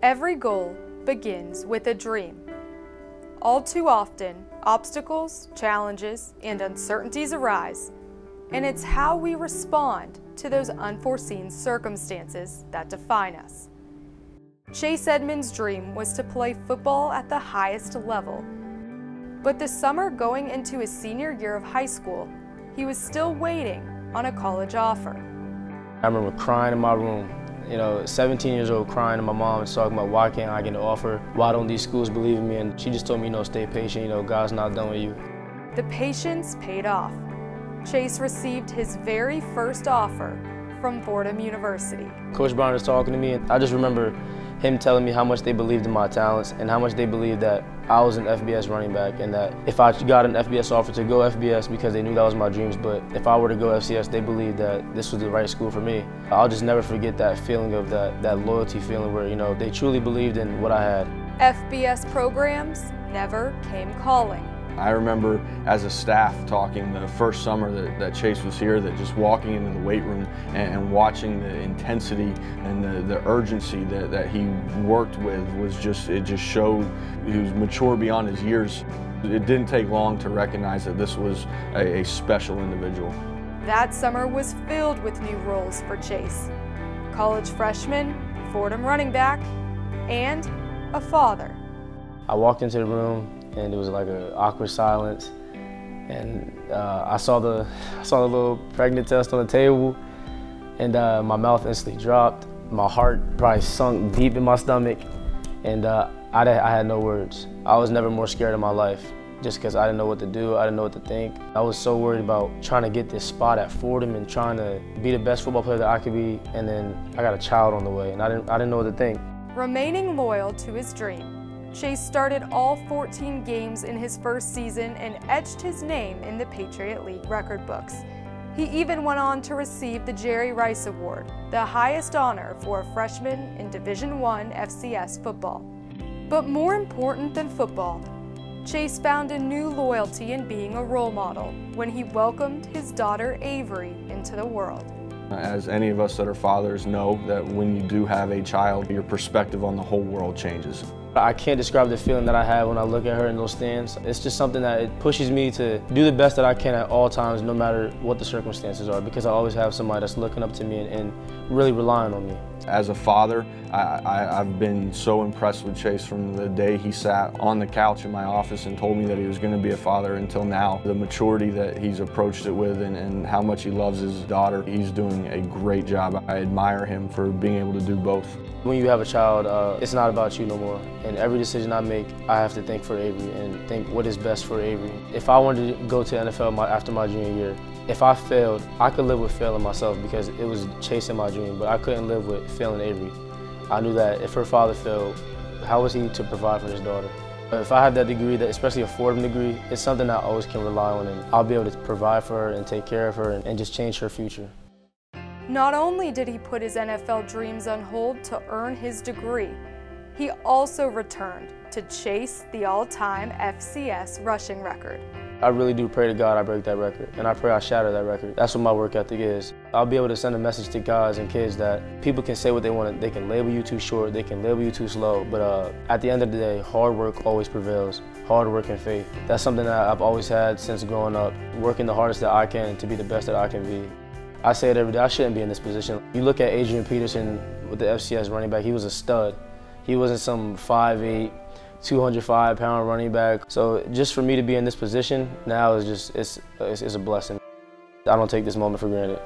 Every goal begins with a dream. All too often, obstacles, challenges, and uncertainties arise, and it's how we respond to those unforeseen circumstances that define us. Chase Edmonds' dream was to play football at the highest level, but this summer going into his senior year of high school, he was still waiting on a college offer. I remember crying in my room, 17 years old, crying to my mom and talking about why can't I get an offer? Why don't these schools believe in me? And she just told me, stay patient, God's not done with you. The patience paid off. Chase received his very first offer from Fordham University. Coach Brown was talking to me, and I just remember him telling me how much they believed in my talents and how much they believed that I was an FBS running back, and that if I got an FBS offer to go FBS because they knew that was my dreams, but if I were to go FCS, they believed that this was the right school for me. I'll just never forget that feeling of that loyalty feeling where, they truly believed in what I had. FBS programs never came calling. I remember as a staff talking the first summer that Chase was here, that just walking into the weight room and watching the intensity and the urgency that he worked with it just showed he was mature beyond his years. It didn't take long to recognize that this was a special individual. That summer was filled with new roles for Chase. College freshman, Fordham running back, and a father. I walked into the room and it was like an awkward silence, and I saw the little pregnant test on the table, and my mouth instantly dropped. My heart probably sunk deep in my stomach, and I had no words. I was never more scared in my life, just because I didn't know what to do, I didn't know what to think. I was so worried about trying to get this spot at Fordham and trying to be the best football player that I could be, and then I got a child on the way, and I didn't know what to think. Remaining loyal to his dream, Chase started all 14 games in his first season and etched his name in the Patriot League record books. He even went on to receive the Jerry Rice Award, the highest honor for a freshman in Division I FCS football. But more important than football, Chase found a new loyalty in being a role model when he welcomed his daughter Avery into the world. As any of us that are fathers know, that when you do have a child, your perspective on the whole world changes. I can't describe the feeling that I have when I look at her in those stands. It's just something that it pushes me to do the best that I can at all times, no matter what the circumstances are, because I always have somebody that's looking up to me and really relying on me. As a father, I've been so impressed with Chase from the day he sat on the couch in my office and told me that he was going to be a father until now. The maturity that he's approached it with and how much he loves his daughter, he's doing a great job. I admire him for being able to do both. When you have a child, it's not about you no more. And every decision I make, I have to think for Avery and think what is best for Avery. If I wanted to go to NFL after my junior year, if I failed, I could live with failing myself because it was chasing my dream, but I couldn't live with failing Avery. I knew that if her father failed, how was he to provide for his daughter? If I have that degree, especially a Fordham degree, it's something I always can rely on, and I'll be able to provide for her and take care of her and just change her future. Not only did he put his NFL dreams on hold to earn his degree, he also returned to chase the all-time FCS rushing record. I really do pray to God I break that record, and I pray I shatter that record. That's what my work ethic is. I'll be able to send a message to guys and kids that people can say what they want. They can label you too short, they can label you too slow, but at the end of the day, hard work always prevails. Hard work and faith. That's something that I've always had since growing up, working the hardest that I can to be the best that I can be. I say it every day, I shouldn't be in this position. You look at Adrian Peterson with the FCS running back, he was a stud. He wasn't some 5'8", 205-pound running back. So just for me to be in this position now is just, it's a blessing. I don't take this moment for granted.